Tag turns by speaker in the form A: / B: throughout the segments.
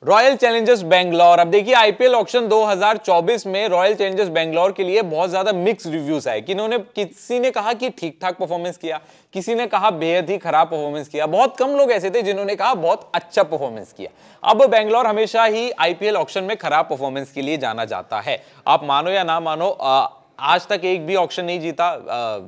A: Royal Challengers Bangalore. अब देखिए IPL auction 2024 में रॉयल चैलेंजर्स बेंगलोर के लिए बहुत ज्यादा मिक्स रिव्यूज आए कि इन्होंने, किसी ने कहा कि ठीक ठाक परफॉर्मेंस किया, किसी ने कहा बेहद ही खराब परफॉर्मेंस किया, बहुत कम लोग ऐसे थे जिन्होंने कहा बहुत अच्छा परफॉर्मेंस किया। अब बेंगलोर हमेशा ही आईपीएल ऑक्शन में खराब परफॉर्मेंस के लिए जाना जाता है। आप मानो या ना मानो, आज तक एक भी ऑक्शन नहीं जीता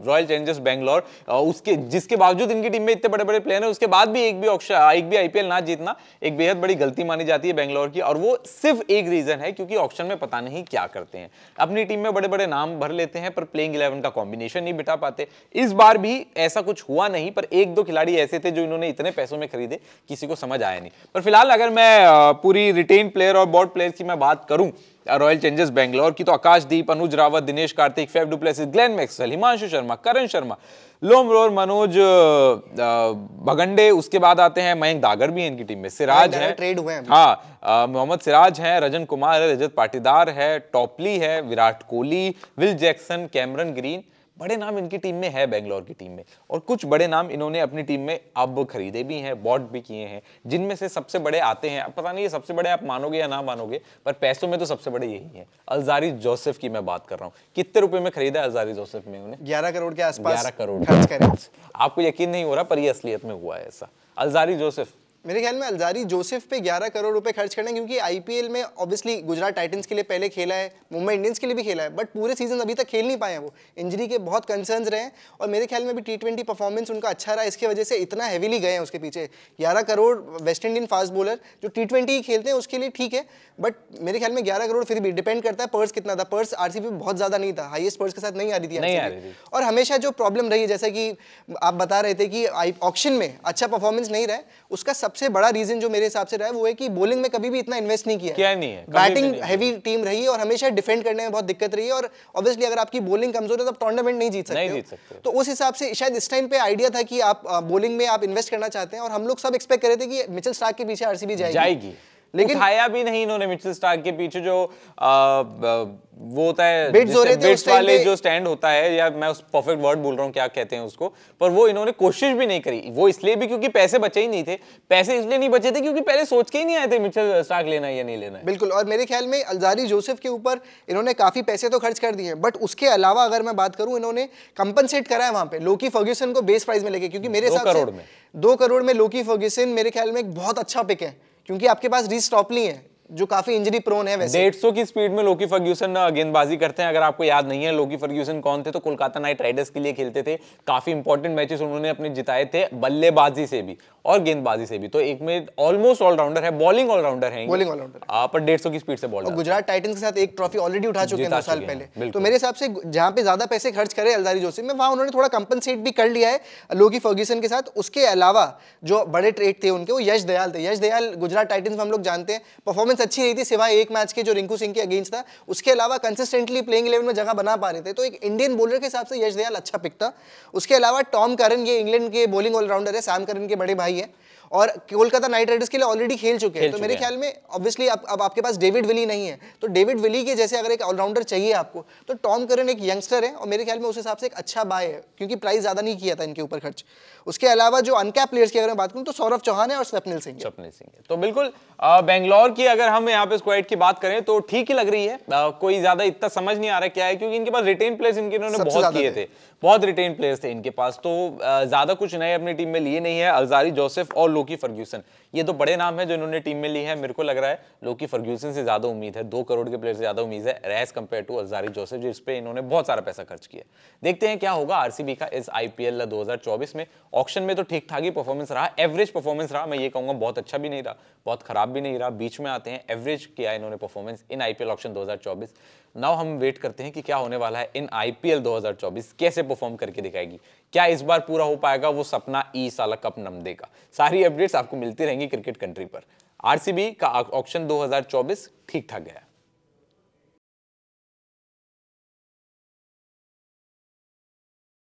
A: रॉयल चैलेंजर्स बेंगलोर, उसके जिसके बावजूद इनकी टीम में इतने बड़े बड़े प्लेयर हैं, उसके बाद भी एक भी आईपीएल ना जीतना एक बेहद बड़ी गलती मानी जाती है बेंगलोर की। और वो सिर्फ एक रीजन है क्योंकि ऑक्शन में पता नहीं क्या करते हैं, अपनी टीम में बड़े बड़े नाम भर लेते हैं पर प्लेइंग 11 का कॉम्बिनेशन नहीं बिठा पाते। इस बार भी ऐसा कुछ हुआ नहीं, पर एक दो खिलाड़ी ऐसे थे जो इन्होंने इतने पैसों में खरीदे किसी को समझ आया नहीं। पर फिलहाल अगर मैं पूरी रिटेन प्लेयर और बोर्ड प्लेयर की मैं बात करूं रॉयल चैलेंजर्स बेंगलोर की, तो Akashdeep, Anuj Rawat, Dinesh Karthik, Faf du Plessis, Glenn Maxwell, Himanshu Sharma, Karan Sharma, Lomror, Manoj भगंडे, उसके बाद आते हैं मयंक दागर भी है इनकी टीम में, सिराज है,
B: ट्रेड हुए हैं,
A: हाँ, मोहम्मद सिराज है, रजन कुमार है, रजत पाटीदार है, टॉपली है, Virat Kohli, will Jackson, Cameron green, बड़े नाम इनकी टीम में है बेंगलोर की टीम में। और कुछ बड़े नाम इन्होंने अपनी टीम में अब खरीदे भी हैं, बॉट भी किए हैं, जिनमें से सबसे बड़े आते हैं, अब पता नहीं ये सबसे बड़े आप मानोगे या ना मानोगे, पर पैसों में तो सबसे बड़े यही हैं। अल्जारी जोसेफ की मैं बात कर रहा हूँ, कितने रुपए में खरीदा अल्जारी जोसेफ में उन्हें?
B: 11 करोड़ के आसपास
A: 11 करोड़
B: खर्च करें।
A: आपको यकीन नहीं हो रहा, पर ये असलियत में हुआ है ऐसा। अल्जारी जोसेफ,
B: मेरे ख्याल में अल्जारी जोसेफ पे 11 करोड़ रुपए खर्च करना, क्योंकि आईपीएल में ऑब्वियसली गुजरात टाइटंस के लिए पहले खेला है, मुंबई इंडियंस के लिए भी खेला है, बट पूरे सीजन अभी तक खेल नहीं पाए हैं। वो इंजरी के बहुत कंसर्न्स रहे हैं और मेरे ख्याल में भी टी20 परफॉर्मेंस उनका अच्छा रहा, इसकी वजह से इतना हैवीली गए हैं उसके पीछे। 11 crore West Indian fast bowler जो टी20 ही खेलते हैं उसके लिए ठीक है, बट मेरे ख्याल में 11 करोड़ फिर भी डिपेंड करता है पर्स कितना था। पर्स आरसीबी में बहुत ज्यादा नहीं था, हाईएस्ट पर्स के साथ नहीं आ रही थी। और हमेशा जो प्रॉब्लम रही है, जैसा कि आप बता रहे थे कि ऑक्शन में अच्छा परफॉर्मेंस नहीं रहा है, उसका सबसे बड़ा रीजन जो मेरे हिसाब से रहा है वो है कि बॉलिंग में कभी भी इतना इन्वेस्ट नहीं किया
A: क्या नहीं है,
B: बैटिंग हैवी टीम रही है और हमेशा डिफेंड करने में बहुत दिक्कत रही है। और ऑब्वियसली अगर आपकी बॉलिंग कमजोर है तो आप टूर्नामेंट नहीं जीत सकते। तो उस हिसाब से शायद इस टाइम पे आइडिया था कि आप बॉलिंग में आप इन्वेस्ट करना चाहते हैं, और हम लोग सब एक्सपेक्ट कर रहे थे कि मिचेल स्टार्क के पीछे आरसीबी जाएगी।
A: लेकिन उठाया भी नहीं इन्होंने मिचेल स्टार्क के पीछे जो वो होता है बिट्स वाले जो स्टैंड होता है, या मैं उस परफेक्ट वर्ड बोल रहा हूँ क्या कहते हैं उसको, पर वो इन्होंने कोशिश भी नहीं करी। वो इसलिए भी क्योंकि पैसे बचे ही नहीं थे, पैसे इसलिए नहीं बचे थे क्योंकि पहले सोच के ही नहीं आए थे मिचेल स्टार्क लेना है या नहीं लेना है।
B: बिल्कुल, और मेरे ख्याल में अल्जारी जोसेफ के ऊपर इन्होंने काफी पैसे तो खर्च कर दिए, बट उसके अलावा अगर मैं बात करूं, इन्होंने कंपनसेट करा है वहां पे लोकी फर्ग्यूसन को बेस प्राइस में लेके, क्योंकि मेरे हिसाब से 2 करोड़ में लोकी फर्ग्यूसन मेरे ख्याल में एक बहुत अच्छा पिक है, क्योंकि आपके पास रीस टॉपली है जो काफी इंजरी प्रोन है। वैसे
A: 150 की स्पीड में लोकी फर्ग्यूसन गेंदबाजी करते हैं। अगर आपको याद नहीं है लोकी फर्ग्यूसन कौन थे, तो कोलकाता नाइट राइडर्स के लिए खेलते थे, काफी इंपॉर्टेंट मैचेस उन्होंने अपने जिताए थे बल्लेबाजी से भी और गेंदबाजी से भी। तो एक में ऑलमोस्ट ऑलराउंडर है, बॉलिंग ऑलराउंडर है, पर 150 की स्पीड से बॉल।
B: गुजरात टाइटंस के साथ एक ट्रॉफी ऑलरेडी उठा चुके हैं 2 साल पहले। तो मेरे हिसाब से जहां पे ज्यादा पैसे खर्च करे अल्जारी जोसेफ में, वहां उन्होंने थोड़ा कंपनसेट भी कर लिया है लोकी फर्ग्यूसन के साथ। उसके अलावा जो बड़े ट्रेड थे उनके, वो यश दयाल थे। यश दयाल गुजरात टाइटंस में हम लोग जानते हैं परफॉर्मेंस अच्छी रही थी, सिवाय एक मैच के जो रिंकू सिंह के अगेंस्ट था, उसके अलावा कंसिस्टेंटली प्लेइंग 11 में जगह बना पा रहे थे। तो एक इंडियन बॉलर के हिसाब से यश दयाल अच्छा पिक था। उसके अलावा टॉम करन, ये इंग्लैंड के बॉलिंग ऑलराउंडर है, सैम करन के बड़े भाई है और कोलकाता नाइट राइडर्स के लिए ऑलरेडी खेल चुके हैं। तो मेरे ख्याल में ऑब्वियसली अब आपके पास डेविड विली नहीं है, तो डेविड विली के जैसे अगर एक ऑलराउंडर चाहिए आपको, तो टॉम करन एक यंगस्टर है और मेरे ख्याल में उस हिसाब से एक अच्छा बाय है, क्योंकि प्राइस ज्यादा नहीं किया था इनके ऊपर खर्च। उसके अलावा जो अनकैप प्लेयर्स की अगर मैं बात करूं तो सौरव चौहान है और स्वप्निल सिंह है।
A: तो बिल्कुल बेंगलोर की अगर हम यहाँ पे स्क्वाड की बात करें तो ठीक ही लग रही है। कोई ज्यादा इतना समझ नहीं आ रहा क्या है, क्योंकि इनके पास रिटेन प्लेयर्स इन्होंने बहुत किए थे, बहुत रिटेन प्लेयर्स थे इनके पास, तो ज्यादा कुछ नए अपनी टीम में लिए नहीं है। अल्जारी जोसेफ और लोकी फर्ग्यूसन, ये तो बड़े नाम है जो इन्होंने टीम में ली है। मेरे को लग रहा है लोकी फर्ग्यूसन से ज्यादा उम्मीद है, 2 करोड़ के प्लेयर से ज्यादा उम्मीद है as compare to Alzarri Joseph, जिस पे इन्होंने बहुत सारा पैसा खर्च किया। देखते हैं क्या होगा आरसीबी का इस आईपीएल 2024 में। ऑक्शन में तो ठीक ठाक ही परफॉर्मेंस रहा, एवरेज परफॉर्मेंस रहा, मैं ये कहूंगा बहुत अच्छा भी नहीं रहा, बहुत खराब भी नहीं रहा, बीच में आते हैं, एवरेज किया इन्होंने performance in IPL auction 2024। Now हम वेट करते हैं कि क्या होने वाला है इन आईपीएल 2024, कैसे परफॉर्म करके दिखाएगी, क्या इस बार पूरा हो पाएगा वो सपना ई साला कप नमदे का। सारी अपडेट्स आपको मिलती रहेंगी क्रिकेट कंट्री पर। आरसीबी का ऑक्शन 2024 ठीक ठाक गया।